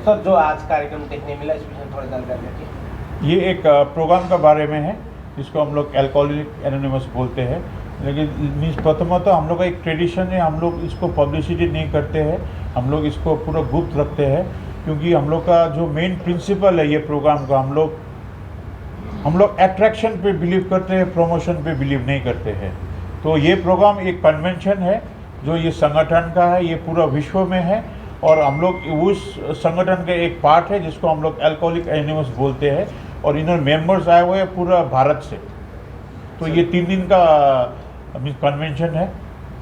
Sir जो आज कार्यक्रम देखने मिला इस विषय में थोड़ी जानकारी रखिए। ये एक प्रोग्राम के बारे में है जिसको हम लोग अल्कोहलिक एनोनिमस बोलते हैं। लेकिन मीन्स प्रथमतः हम लोग का एक ट्रेडिशन है, हम लोग इसको पब्लिसिटी नहीं करते हैं, हम लोग इसको पूरा गुप्त रखते हैं, क्योंकि हम लोग का जो मेन प्रिंसिपल है ये प्रोग्राम का, हम लोग अट्रैक्शन पे बिलीव करते हैं, प्रमोशन पे बिलीव नहीं करते हैं। तो ये प्रोग्राम एक कन्वेंशन है जो ये संगठन का है, ये पूरा विश्व में है, और हम लोग उस संगठन का एक पार्ट है जिसको हम लोग अल्कोहलिक एनोनिमस बोलते हैं, और इन्होंने मेंबर्स आए हुए हैं पूरा भारत से। तो ये 3 दिन का कन्वेंशन है।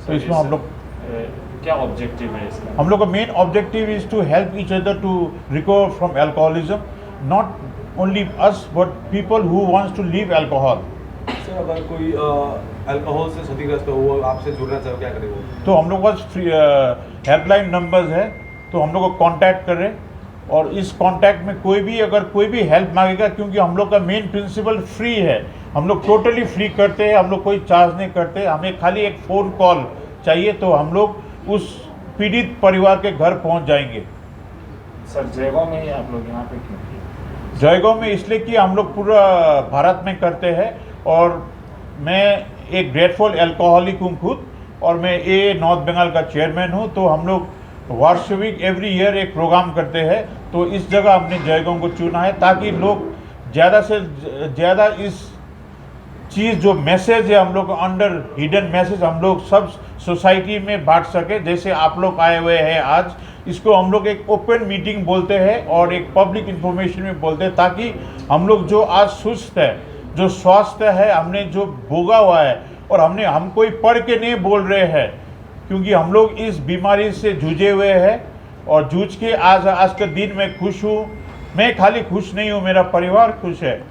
तो इसमें हम लोग क्या ऑब्जेक्टिव है इसका? हम लोग का main objective is to help each other to recover from alcoholism, not only us but people who wants to leave alcohol. Sir अगर कोई अल्कोहल से क्षतिग्रस्त हो, वो आपसे जुड़ना चाहे, क्या करेगा? तो हम लोग पास हेल्पलाइन नंबर्स है, तो हम लोग को कांटेक्ट करें, और इस कांटेक्ट में अगर कोई भी हेल्प मांगेगा, क्योंकि हम लोग का मेन प्रिंसिपल फ्री है, हम लोग टोटली फ्री करते हैं, हम लोग कोई चार्ज नहीं करते, हमें खाली एक फ़ोन कॉल चाहिए तो हम लोग उस पीड़ित परिवार के घर पहुंच जाएंगे। सर जयगांव में ही आप लोग यहाँ पे क्यों किए? जयगांव में इसलिए कि हम लोग पूरा भारत में करते हैं, और मैं एक ग्रेटफुल अल्कोहलिक हूँ खुद, और मैं ए नॉर्थ बंगाल का चेयरमैन हूँ। तो हम लोग वार्षिक एवरी ईयर एक प्रोग्राम करते हैं, तो इस जगह हमने जयगांव को चुना है ताकि लोग ज़्यादा से ज़्यादा इस चीज़ जो मैसेज है हम लोग अंडर हिडन मैसेज हम लोग सब सोसाइटी में बांट सके। जैसे आप लोग आए हुए हैं आज, इसको हम लोग एक ओपन मीटिंग बोलते हैं और एक पब्लिक इन्फॉर्मेशन में बोलते हैं, ताकि हम लोग जो आज सुस्त है, जो स्वास्थ्य है, हमने जो भोगा हुआ है, और हम कोई पढ़ के नहीं बोल रहे हैं, क्योंकि हम लोग इस बीमारी से जूझे हुए हैं, और जूझ के आज के दिन में खुश हूँ। मैं खाली खुश नहीं हूँ, मेरा परिवार खुश है,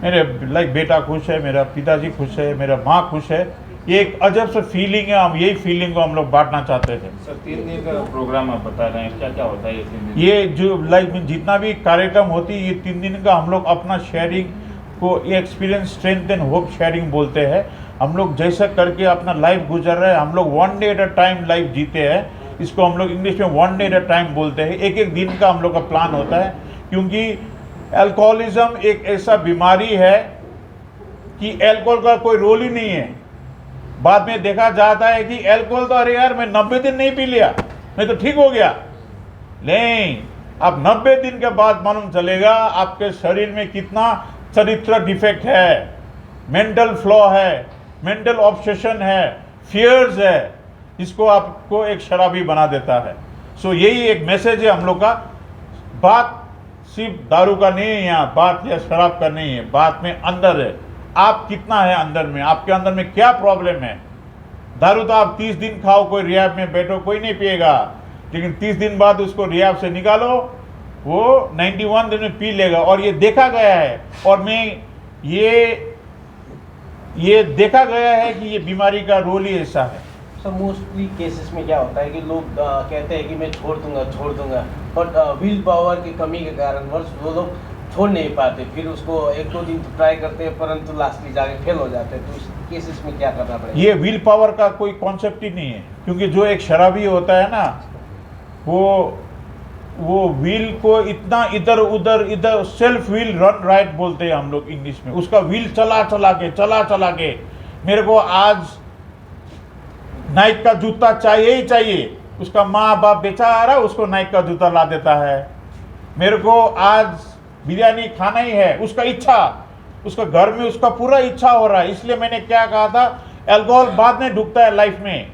मेरे बेटा खुश है, मेरा पिताजी खुश है, मेरा माँ खुश है। ये एक अजब सा फीलिंग है, हम यही फीलिंग को हम लोग बांटना चाहते थे। सर 3 दिन का प्रोग्राम आप बता रहे हैं, क्या क्या होता है ये 3 दिन? ये जो जितना भी कार्यक्रम होती है, ये 3 दिन का हम लोग अपना शेयरिंग को experience strength and hope sharing बोलते हैं। हम लोग जैसा करके अपना लाइफ गुजर रहे हैं, हम लोग 1 day at a time life जीते हैं। इसको हम लोग इंग्लिश में 1 डे एट अ टाइम बोलते हैं। एक दिन का हम लोग का प्लान होता है, क्योंकि अल्कोहलिज्म एक ऐसा बीमारी है कि अल्कोहल का कोई रोल ही नहीं है। बाद में देखा जाता है कि अल्कोहल तो अरे यार मैं 90 दिन नहीं पी लिया, मैं तो ठीक हो गया। नहीं, अब 90 दिन के बाद मालूम चलेगा आपके शरीर में कितना चरित्र डिफेक्ट है, मेंटल फ्लॉ है, मेंटल ऑब्सेशन है, फियर्स है, इसको आपको एक शराबी बना देता है। सो यही एक मैसेज है हम लोग का। बात सिर्फ दारू का नहीं है, यहाँ बात या शराब का नहीं है, बात में अंदर है, आप कितना है अंदर में, आपके अंदर में क्या प्रॉब्लम है। दारू तो आप 30 दिन खाओ, कोई रियाब में बैठो, कोई नहीं पिएगा, लेकिन 30 दिन बाद उसको रियाब से निकालो, वो 91 दिन में पी लेगा। और ये देखा गया है, और मैं ये देखा गया है कि ये बीमारी का रोल ही ऐसा है। सर मोस्टली केसेस में क्या होता है कि लोग कहते हैं कि मैं छोड़ दूंगा, बट विल पावर की कमी के कारण वो लोग छोड़ नहीं पाते, फिर उसको 1-2 दिन तो ट्राई करते हैं, परंतु लास्टली जाके फेल हो जाते हैं। तो इस केसेस में क्या करना पड़ेगा? ये विल पावर का कोई कॉन्सेप्ट ही नहीं है, क्योंकि जो एक शराबी होता है ना, वो विल को इतना इधर सेल्फ विल रन राइट बोलते हैं हम लोग इंग्लिश में। उसका विल चला के मेरे को आज नाइक का जूता चाहिए ही चाहिए, उसका माँ बाप बेचारा उसको नाइक का जूता ला देता है। मेरे को आज बिरयानी खाना ही है, उसका इच्छा, उसका घर में उसका पूरा इच्छा हो रहा है। इसलिए मैंने क्या कहा था, अल्कोहल बाद में ढुकता है लाइफ में।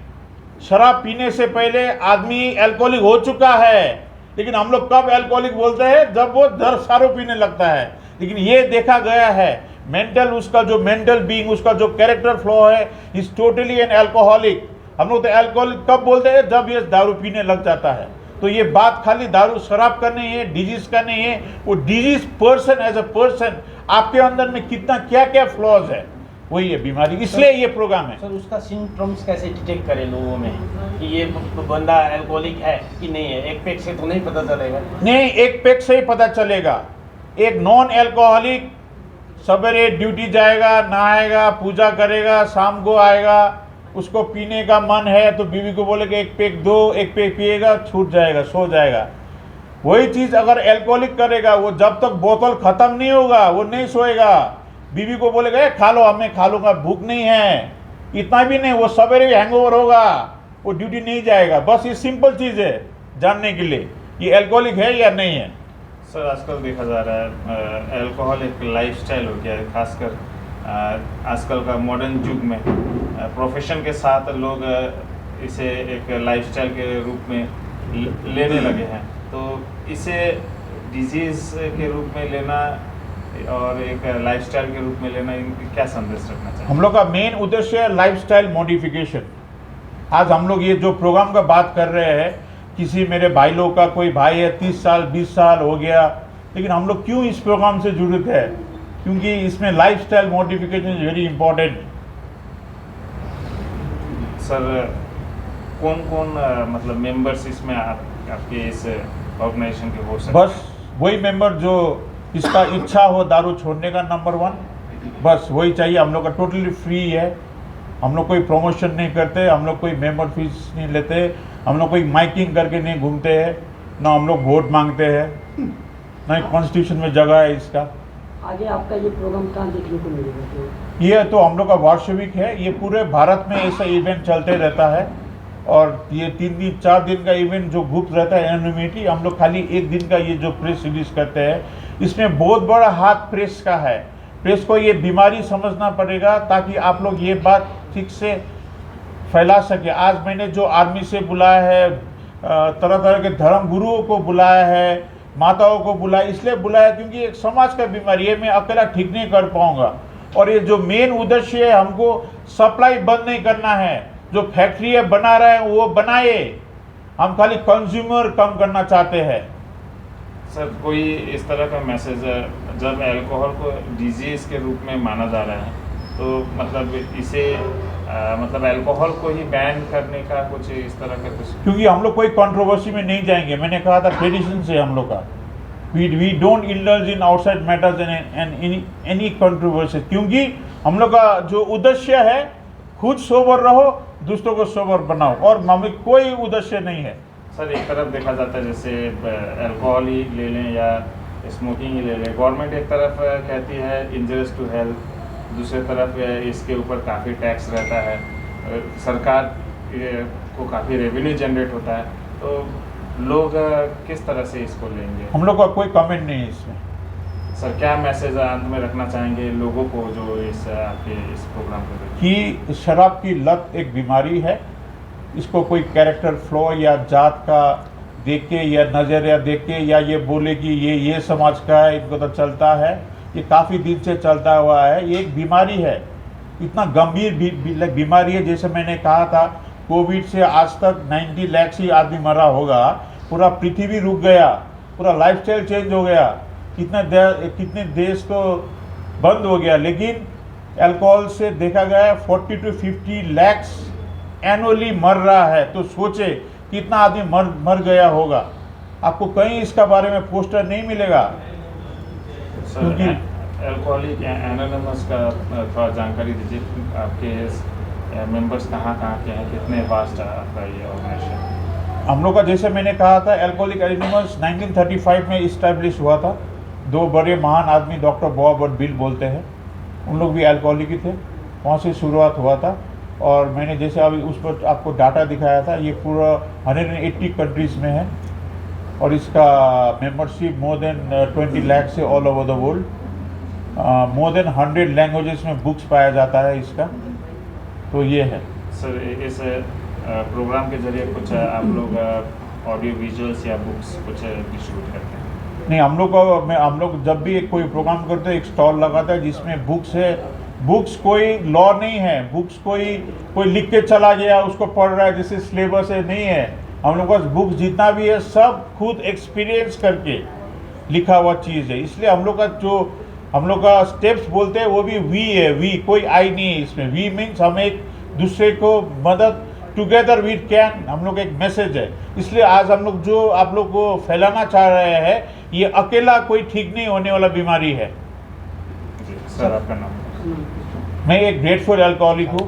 शराब पीने से पहले आदमी अल्कोहलिक हो चुका है, लेकिन हम लोग कब अल्कोहलिक बोलते हैं, जब वो दारू पीने लगता है। लेकिन ये देखा गया है, उसका जो मेंटल बीइंग, उसका जो कैरेक्टर फ्लॉ है, इज टोटली एन अल्कोहलिक। हम लोग तो अल्कोहलिक कब बोलते हैं, जब ये दारू पीने लग जाता है। तो ये बात खाली दारू शराब का नहीं है, डिजीज का नहीं है, वो disease person as a person आपके अंदर में कितना क्या क्या फ्लॉज है, वही है बीमारी। इसलिए ये प्रोग्राम है। सर उसका सिम्टम्स कैसे डिटेक्ट करें लोगों में कि ये बंदा अल्कोहलिक है कि नहीं है? एक पेक से तो नहीं पता चलेगा। नहीं, एक पेक से ही पता चलेगा। एक नॉन अल्कोहलिक सवेरे ड्यूटी जाएगा, नहाएगा, पूजा करेगा, शाम को आएगा, उसको पीने का मन है तो बीवी को बोलेगा एक पेक दो, एक पेक पिएगा, छूट जाएगा, सो जाएगा। वही चीज़ अगर एल्कोहलिक करेगा, वो जब तक बोतल ख़त्म नहीं होगा वो नहीं सोएगा। बीवी को बोलेगा "ए, खा लो, हमें खा लूँगा, भूख नहीं है", इतना भी नहीं, वो सवेरे हैंगओवर होगा, वो ड्यूटी नहीं जाएगा। बस ये सिंपल चीज़ है जानने के लिए ये अल्कोहलिक है या नहीं है। सर आजकल देखा जा रहा है अल्कोहल एक लाइफस्टाइल हो गया है, खासकर आजकल का मॉडर्न युग में प्रोफेशन के साथ लोग इसे एक लाइफस्टाइल के रूप में लेने लगे हैं। तो इसे डिजीज़ के रूप में लेना और एक लाइफस्टाइल के रूप में लेना, इनकी क्या संदेश रखना चाहिए? हम लोग का मेन उद्देश्य है लाइफस्टाइल मॉडिफिकेशन। आज हम लोग ये जो प्रोग्राम का बात कर रहे हैं, किसी मेरे भाई लोग का कोई भाई है 30 साल 20 साल हो गया, लेकिन हम लोग क्यों इस प्रोग्राम से जुड़े है? क्योंकि इसमें lifestyle modification is very important. Sir कौन कौन मतलब मेंबर्स इसमें आपके इस ऑर्गेनाइजेशन के हो सकते हैं? बस वही मेंबर जो इसका इच्छा हो दारू छोड़ने का, नंबर 1 बस वही चाहिए। हम लोग का टोटली फ्री है, हम लोग कोई प्रमोशन नहीं करते, हम लोग कोई मेंबर फीस नहीं लेते, हम लोग कोई माइकिंग करके नहीं घूमते हैं, ना हम लोग वोट मांगते हैं, ना कॉन्स्टिट्यूशन में जगह है इसका। आगे आपका ये प्रोग्राम कहाँ देखने को मिलेगा? तो ये तो हम लोग का वार्षिक है, ये पूरे भारत में ऐसा इवेंट चलते रहता है। और ये 3 दिन 4 दिन का इवेंट जो गुप्त रहता है एनोनिमिटी, हम लोग खाली 1 दिन का ये जो प्रेस रिलीज करते हैं, इसमें बहुत बड़ा हाथ प्रेस का है। प्रेस को ये बीमारी समझना पड़ेगा ताकि आप लोग ये बात ठीक से फैला सके। आज मैंने जो आर्मी से बुलाया है, तरह तरह के धर्म गुरुओं को बुलाया है, माताओं को बुलाया, इसलिए बुलाया क्योंकि एक समाज का बीमारी है, मैं अकेला ठीक नहीं कर पाऊंगा। और ये जो मेन उद्देश्य है, हमको सप्लाई बंद नहीं करना है, जो फैक्ट्री है बना रहे हैं वो बनाए, हम खाली कंज्यूमर कम करना चाहते हैं। सर कोई इस तरह का मैसेज, जब अल्कोहल को डिजीज़ के रूप में माना जा रहा है, तो मतलब इसे मतलब अल्कोहल को ही बैन करने का कुछ इस तरह का कुछ? क्योंकि हम लोग कोई कंट्रोवर्सी में नहीं जाएंगे, मैंने कहा था ट्रेडिशन से हम लोग का we don't indulge in outside matters and any controversy. क्योंकि हम लोग का जो उद्देश्य है, खुद सोबर रहो, दूसरों को सोबर बनाओ, और हमें कोई उद्देश्य नहीं है। सर एक तरफ देखा जाता है जैसे अल्कोहल ही ले लें या स्मोकिंग ही ले लें, गवर्नमेंट एक तरफ कहती है इंजरियस टू हेल्थ, दूसरी तरफ इसके ऊपर काफ़ी टैक्स रहता है, सरकार को काफ़ी रेवेन्यू जनरेट होता है, तो लोग किस तरह से इसको लेंगे? हम लोग का कोई कमेंट नहीं है इसमें। सर क्या मैसेज अंत में रखना चाहेंगे लोगों को जो इस आपके इस प्रोग्राम को देखें? कि शराब की लत एक बीमारी है, इसको कोई कैरेक्टर फ्लॉ या जात का देख के या नज़रिया देख के या ये बोले कि ये समाज का है, इनको तो चलता है, ये काफ़ी दिन से चलता हुआ है, ये एक बीमारी है, इतना गंभीर बीमारी है। जैसे मैंने कहा था, कोविड से आज तक 90 लाख ही आदमी मरा होगा, पूरा पृथ्वी रुक गया, पूरा लाइफस्टाइल चेंज हो गया, कितने देश तो बंद हो गया। लेकिन अल्कोहल से देखा गया है 40 to 50 लाख एनुअली मर रहा है, तो सोचे कितना आदमी मर गया होगा। आपको कहीं इसका बारे में पोस्टर नहीं मिलेगा। सर अल्कोहलिक एनोनिमस का थोड़ा जानकारी दीजिए, आपके मेंबर्स कहाँ के हैं, कितने वास्ट है आपका ये ऑर्गेनाइजेशन? हम लोग का जैसे मैंने कहा था, अल्कोहलिक एनोनिमस 1935 में इस्टेब्लिश हुआ था। 2 बड़े महान आदमी डॉक्टर बॉब और बिल बोलते हैं, उन लोग भी अल्कोहलिक ही थे, वहाँ से शुरुआत हुआ था। और मैंने जैसे अभी उस पर आपको डाटा दिखाया था, ये पूरा 180 कंट्रीज़ में है, और इसका मेंबरशिप मोर देन 20 लाख से all over the world, more than 100 languages में बुक्स पाया जाता है इसका। तो ये है सर, इस प्रोग्राम के जरिए कुछ आप लोग ऑडियो विजुअल्स या बुक्स कुछ डिस्ट्रीब्यूट करते हैं? नहीं, हम लोग जब भी कोई प्रोग्राम करते हैं, एक स्टॉल लगाता है जिसमें बुक्स है। बुक्स कोई लॉ नहीं है, बुक्स कोई लिख के चला गया उसको पढ़ रहा है जैसे सिलेबस है, नहीं है। हम लोग के पास बुक्स जितना भी है सब खुद एक्सपीरियंस करके लिखा हुआ चीज़ है। इसलिए हम लोग का स्टेप्स बोलते हैं वो भी वी है, वी, कोई आई नहीं है इसमें। वी मीन्स हम एक दूसरे को मदद, टुगेदर वी कैन, हम लोग एक मैसेज है। इसलिए आज हम लोग जो आप लोग को फैलाना चाह रहे हैं, ये अकेला कोई ठीक नहीं होने वाला बीमारी है। सर आपका नाम? मैं एक ग्रेटफुल अल्कोहलिक हूँ।